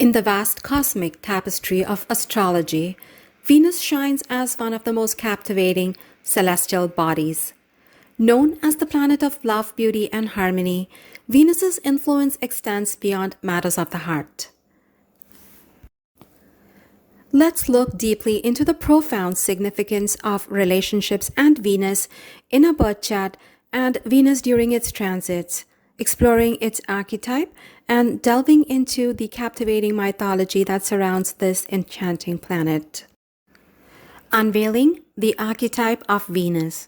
In the vast cosmic tapestry of astrology, Venus shines as one of the most captivating celestial bodies. Known as the planet of love, beauty, and harmony, Venus's influence extends beyond matters of the heart. Let's look deeply into the profound significance of relationships and Venus in a birth chart and Venus during its transits, exploring its archetype and delving into the captivating mythology that surrounds this enchanting planet. Unveiling the archetype of Venus.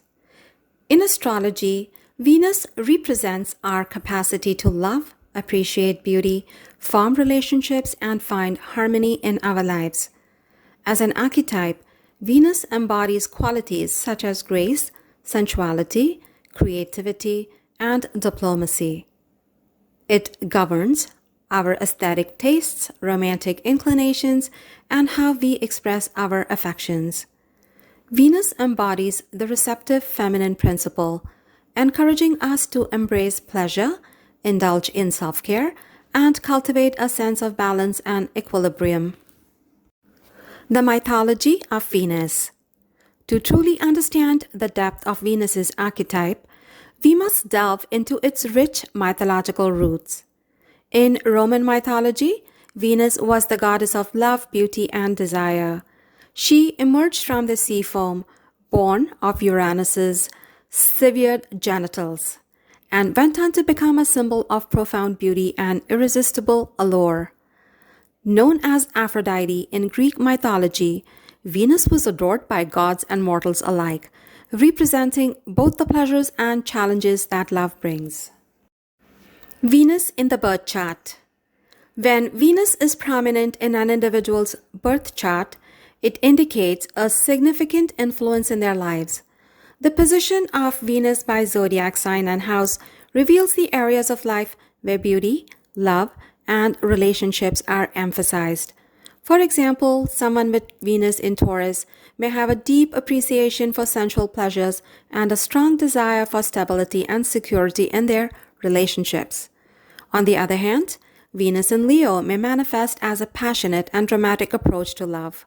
In astrology, Venus represents our capacity to love, appreciate beauty, form relationships, and find harmony in our lives. As an archetype, Venus embodies qualities such as grace, sensuality, creativity, and diplomacy. It governs our aesthetic tastes, romantic inclinations, and how we express our affections. Venus embodies the receptive feminine principle, encouraging us to embrace pleasure, indulge in self-care, and cultivate a sense of balance and equilibrium. The mythology of Venus. To truly understand the depth of Venus's archetype, we must delve into its rich mythological roots. In Roman mythology, Venus was the goddess of love, beauty, and desire. She emerged from the sea foam, born of Uranus's severed genitals, and went on to become a symbol of profound beauty and irresistible allure. Known as Aphrodite in Greek mythology, Venus was adored by gods and mortals alike, representing both the pleasures and challenges that love brings. Venus in the birth chart. When Venus is prominent in an individual's birth chart, it indicates a significant influence in their lives. The position of Venus by zodiac sign and house reveals the areas of life where beauty, love, and relationships are emphasized. For example, someone with Venus in Taurus may have a deep appreciation for sensual pleasures and a strong desire for stability and security in their relationships. On the other hand, Venus in Leo may manifest as a passionate and dramatic approach to love,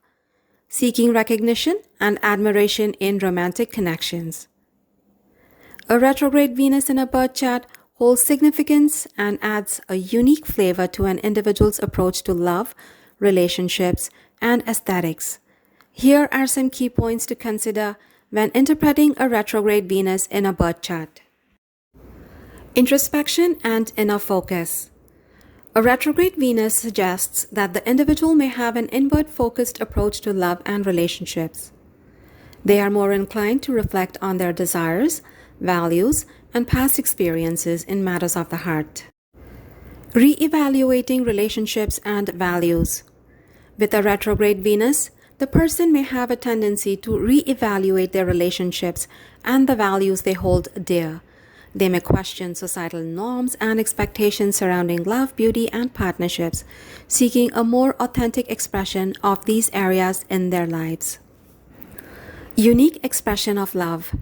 seeking recognition and admiration in romantic connections. A retrograde Venus in a birth chart holds significance and adds a unique flavor to an individual's approach to love, relationships, and aesthetics. Here are some key points to consider when interpreting a retrograde Venus in a birth chart. Introspection and inner focus. A retrograde Venus suggests that the individual may have an inward-focused approach to love and relationships. They are more inclined to reflect on their desires, values, and past experiences in matters of the heart. Re-evaluating relationships and values. With a retrograde Venus, the person may have a tendency to re-evaluate their relationships and the values they hold dear. They may question societal norms and expectations surrounding love, beauty, and partnerships, seeking a more authentic expression of these areas in their lives. Unique expression of love.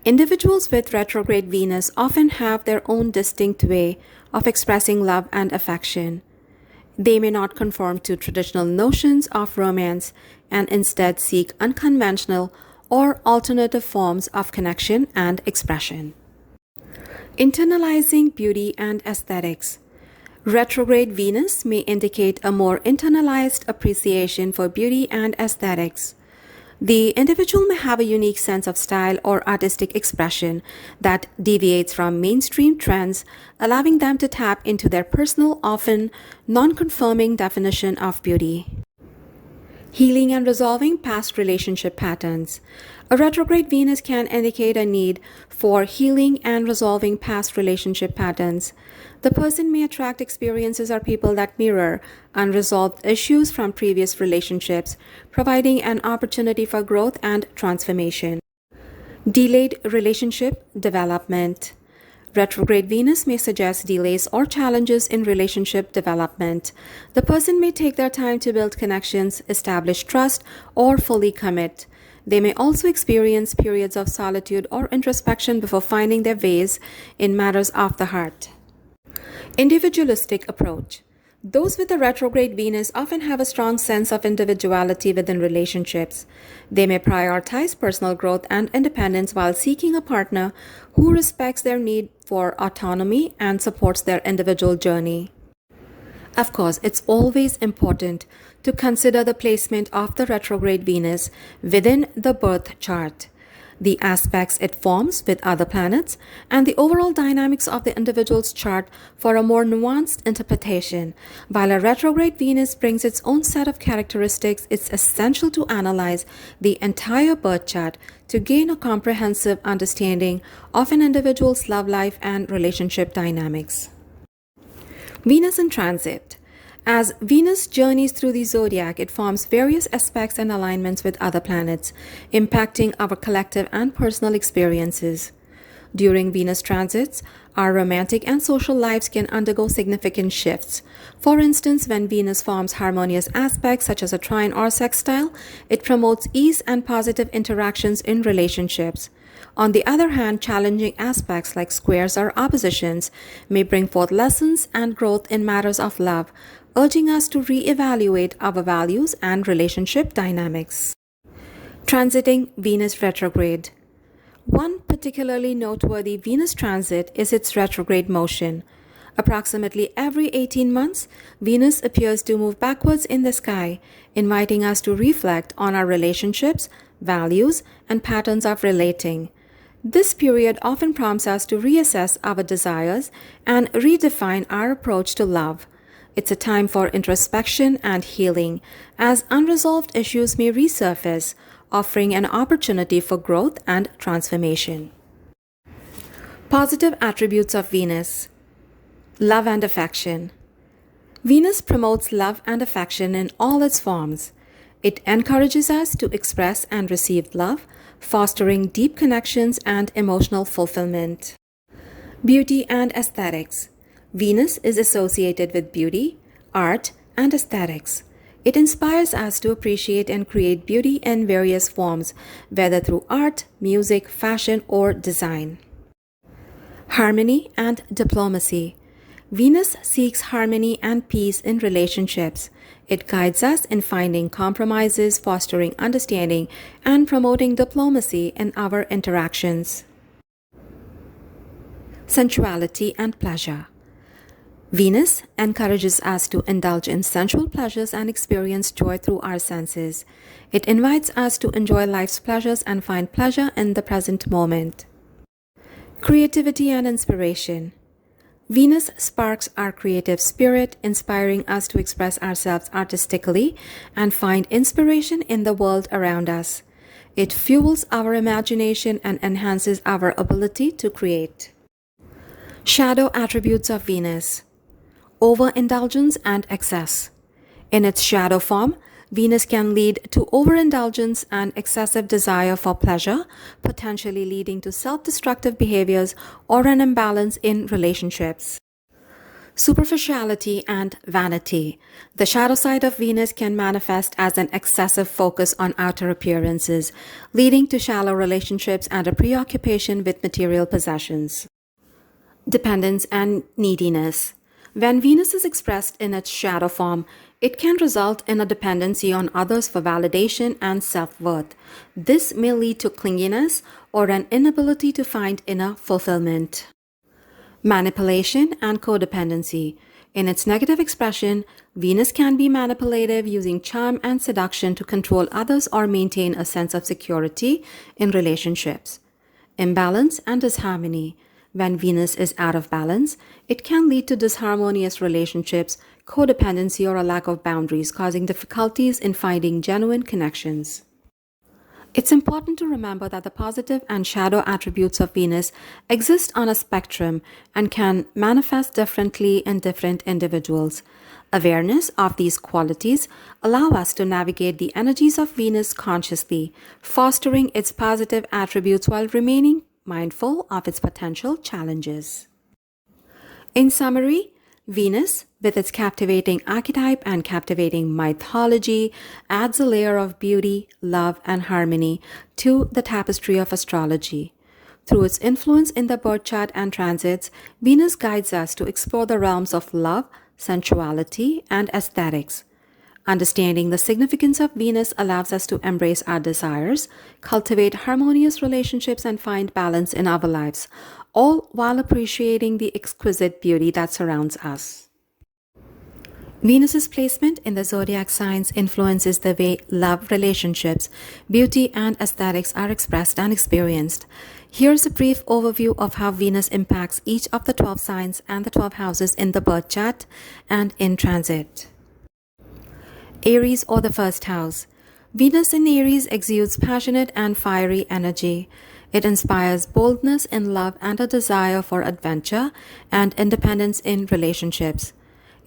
Individuals with retrograde Venus often have their own distinct way of expressing love and affection. They may not conform to traditional notions of romance and instead seek unconventional or alternative forms of connection and expression. Internalizing beauty and aesthetics. Retrograde Venus may indicate a more internalized appreciation for beauty and aesthetics. The individual may have a unique sense of style or artistic expression that deviates from mainstream trends, allowing them to tap into their personal, often non-conforming definition of beauty. Healing and resolving past relationship patterns. A retrograde Venus can indicate a need for healing and resolving past relationship patterns. The person may attract experiences or people that mirror unresolved issues from previous relationships, providing an opportunity for growth and transformation. Delayed relationship development. Retrograde Venus may suggest delays or challenges in relationship development. The person may take their time to build connections, establish trust, or fully commit. They may also experience periods of solitude or introspection before finding their ways in matters of the heart. Individualistic approach. Those with a retrograde Venus often have a strong sense of individuality within relationships. They may prioritize personal growth and independence while seeking a partner who respects their need for autonomy and supports their individual journey. Of course, it's always important to consider the placement of the retrograde Venus within the birth chart, the aspects it forms with other planets, and the overall dynamics of the individual's chart for a more nuanced interpretation. While a retrograde Venus brings its own set of characteristics, it's essential to analyze the entire birth chart to gain a comprehensive understanding of an individual's love life and relationship dynamics. Venus in transit. As Venus journeys through the zodiac, it forms various aspects and alignments with other planets, impacting our collective and personal experiences. During Venus transits, our romantic and social lives can undergo significant shifts. For instance, when Venus forms harmonious aspects such as a trine or sextile, it promotes ease and positive interactions in relationships. On the other hand, challenging aspects like squares or oppositions may bring forth lessons and growth in matters of love, urging us to reevaluate our values and relationship dynamics. Transiting Venus retrograde. One particularly noteworthy Venus transit is its retrograde motion. Approximately every 18 months, Venus appears to move backwards in the sky, inviting us to reflect on our relationships, values, and patterns of relating. This period often prompts us to reassess our desires and redefine our approach to love. It's a time for introspection and healing, as unresolved issues may resurface, offering an opportunity for growth and transformation. Positive attributes of Venus. Love and affection. Venus promotes love and affection in all its forms. It encourages us to express and receive love, fostering deep connections and emotional fulfillment. Beauty and aesthetics. Venus is associated with beauty, art, and aesthetics. It inspires us to appreciate and create beauty in various forms, whether through art, music, fashion, or design. Harmony and diplomacy. Venus seeks harmony and peace in relationships. It guides us in finding compromises, fostering understanding, and promoting diplomacy in our interactions. Sensuality and pleasure. Venus encourages us to indulge in sensual pleasures and experience joy through our senses. It invites us to enjoy life's pleasures and find pleasure in the present moment. Creativity and inspiration. Venus sparks our creative spirit, inspiring us to express ourselves artistically and find inspiration in the world around us. It fuels our imagination and enhances our ability to create. Shadow attributes of Venus. Overindulgence and excess. In its shadow form, Venus can lead to overindulgence and excessive desire for pleasure, potentially leading to self-destructive behaviors or an imbalance in relationships. Superficiality and vanity. The shadow side of Venus can manifest as an excessive focus on outer appearances, leading to shallow relationships and a preoccupation with material possessions. Dependence and neediness. When Venus is expressed in its shadow form, it can result in a dependency on others for validation and self-worth. This may lead to clinginess or an inability to find inner fulfillment. Manipulation and codependency. In its negative expression, Venus can be manipulative, using charm and seduction to control others or maintain a sense of security in relationships. Imbalance and disharmony. When Venus is out of balance, it can lead to disharmonious relationships, codependency, or a lack of boundaries, causing difficulties in finding genuine connections. It's important to remember that the positive and shadow attributes of Venus exist on a spectrum and can manifest differently in different individuals. Awareness of these qualities allow us to navigate the energies of Venus consciously, fostering its positive attributes while remaining mindful of its potential challenges. In summary, Venus, with its captivating archetype and captivating mythology, adds a layer of beauty, love, and harmony to the tapestry of astrology. Through its influence in the birth chart and transits, Venus guides us to explore the realms of love, sensuality, and aesthetics. Understanding the significance of Venus allows us to embrace our desires, cultivate harmonious relationships, and find balance in our lives, all while appreciating the exquisite beauty that surrounds us. Venus's placement in the zodiac signs influences the way love, relationships, beauty, and aesthetics are expressed and experienced. Here's a brief overview of how Venus impacts each of the 12 signs and the 12 houses in the birth chart and in transit. Aries, or the first house. Venus in Aries exudes passionate and fiery energy. It inspires boldness in love and a desire for adventure and independence in relationships.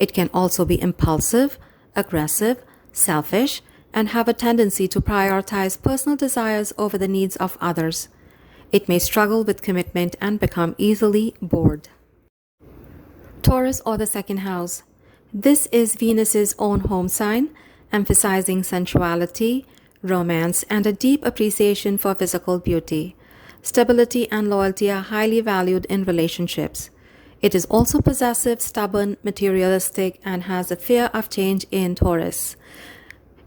It can also be impulsive, aggressive, selfish, and have a tendency to prioritize personal desires over the needs of others. It may struggle with commitment and become easily bored. Taurus, or the second house. This is Venus's own home sign, emphasizing sensuality, romance, and a deep appreciation for physical beauty. Stability and loyalty are highly valued in relationships. It is also possessive, stubborn, materialistic, and has a fear of change in Taurus.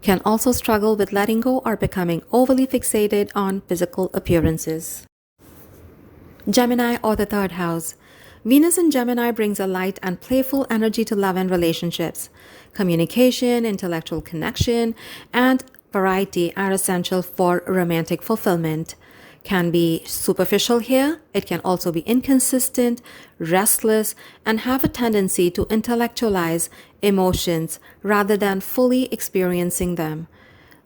Can also struggle with letting go or becoming overly fixated on physical appearances. Gemini, or the third house. Venus in Gemini brings a light and playful energy to love and relationships. Communication, intellectual connection, and variety are essential for romantic fulfillment. Can be superficial here. It can also be inconsistent, restless, and have a tendency to intellectualize emotions rather than fully experiencing them.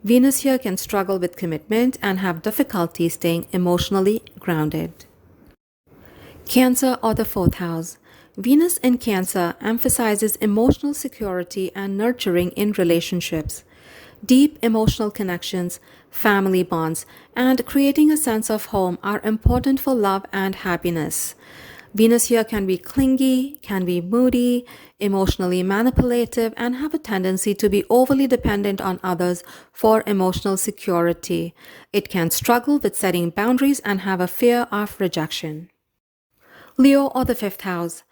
Venus here can struggle with commitment and have difficulty staying emotionally grounded. Cancer, or the fourth house. Venus in Cancer emphasizes emotional security and nurturing in relationships. Deep emotional connections, family bonds, and creating a sense of home are important for love and happiness. Venus here can be clingy, can be moody, emotionally manipulative, and have a tendency to be overly dependent on others for emotional security. It can struggle with setting boundaries and have a fear of rejection. Leo, or the fifth house.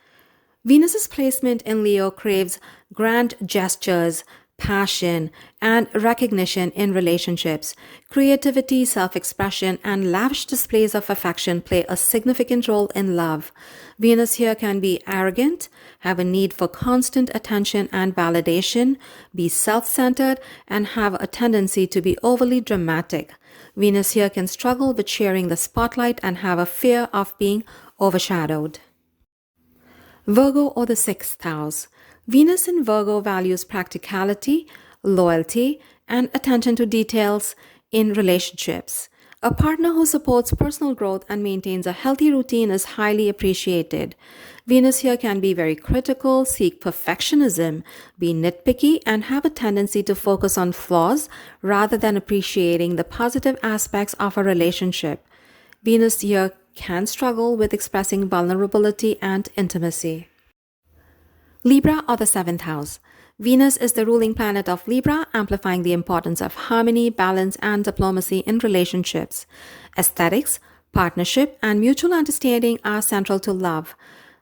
Venus's placement in Leo craves grand gestures, passion, and recognition in relationships. Creativity, self-expression, and lavish displays of affection play a significant role in love. Venus here can be arrogant, have a need for constant attention and validation, be self-centered, and have a tendency to be overly dramatic. Venus here can struggle with sharing the spotlight and have a fear of being overshadowed. Virgo, or the sixth house. Venus in Virgo values practicality, loyalty, and attention to details in relationships. A partner who supports personal growth and maintains a healthy routine is highly appreciated. Venus here can be very critical, seek perfectionism, be nitpicky, and have a tendency to focus on flaws rather than appreciating the positive aspects of a relationship. Venus here can struggle with expressing vulnerability and intimacy. Libra, or the seventh house. Venus is the ruling planet of Libra, amplifying the importance of harmony, balance, and diplomacy in relationships. Aesthetics, partnership, and mutual understanding are central to love.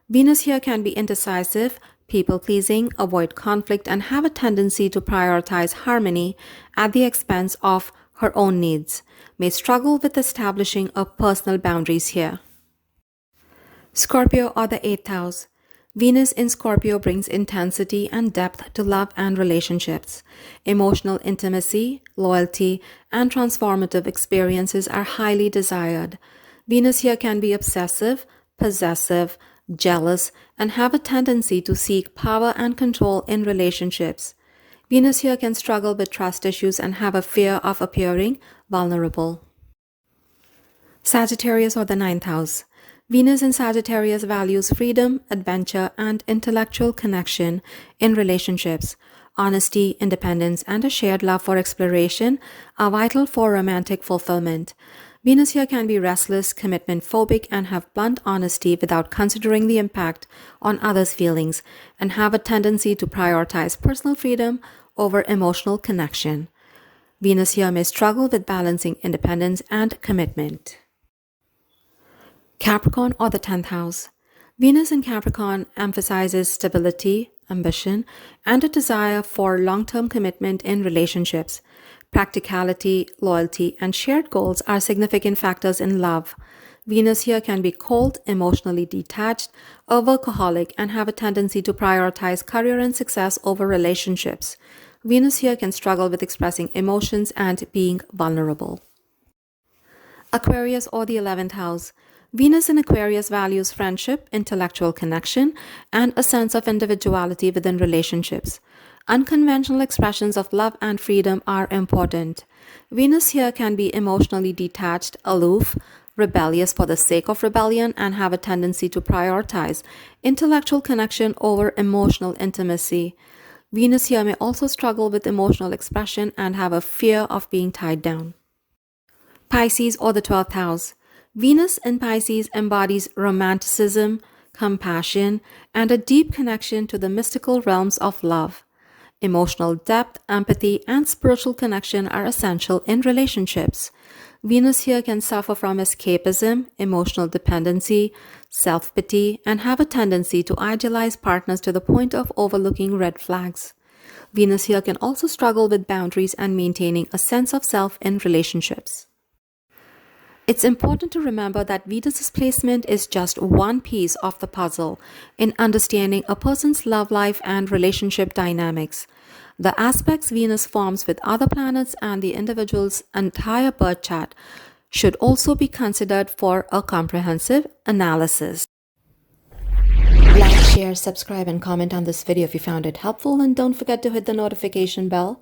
Venus here can be indecisive, people-pleasing, avoid conflict, and have a tendency to prioritize harmony at the expense of her own needs. May struggle with establishing a personal boundaries here. Scorpio, or the eighth house. Venus in Scorpio brings intensity and depth to love and relationships. Emotional intimacy, loyalty, and transformative experiences are highly desired. Venus here can be obsessive, possessive, jealous, and have a tendency to seek power and control in relationships. Venus here can struggle with trust issues and have a fear of appearing vulnerable. Sagittarius, or the ninth house. Venus in Sagittarius values freedom, adventure, and intellectual connection in relationships. Honesty, independence, and a shared love for exploration are vital for romantic fulfillment. Venus here can be restless, commitment phobic, and have blunt honesty without considering the impact on others' feelings, and have a tendency to prioritize personal freedom over emotional connection. Venus here may struggle with balancing independence and commitment. Capricorn, or the 10th house. Venus in Capricorn emphasizes stability, ambition, and a desire for long-term commitment in relationships. Practicality, loyalty, and shared goals are significant factors in love. Venus here can be cold, emotionally detached, a workaholic, and have a tendency to prioritize career and success over relationships. Venus here can struggle with expressing emotions and being vulnerable. Aquarius or the 11th house. Venus in Aquarius values friendship, intellectual connection, and a sense of individuality within relationships. Unconventional expressions of love and freedom are important. Venus here can be emotionally detached, aloof, rebellious for the sake of rebellion, and have a tendency to prioritize intellectual connection over emotional intimacy. Venus here may also struggle with emotional expression and have a fear of being tied down. Pisces or the 12th house. Venus in Pisces embodies romanticism, compassion, and a deep connection to the mystical realms of love. Emotional depth, empathy, and spiritual connection are essential in relationships. Venus here can suffer from escapism, emotional dependency, self-pity, and have a tendency to idealize partners to the point of overlooking red flags. Venus here can also struggle with boundaries and maintaining a sense of self in relationships. It's important to remember that Venus's placement is just one piece of the puzzle in understanding a person's love life and relationship dynamics. The aspects Venus forms with other planets and the individual's entire birth chart should also be considered for a comprehensive analysis. Like, share, subscribe, and comment on this video if you found it helpful, and don't forget to hit the notification bell.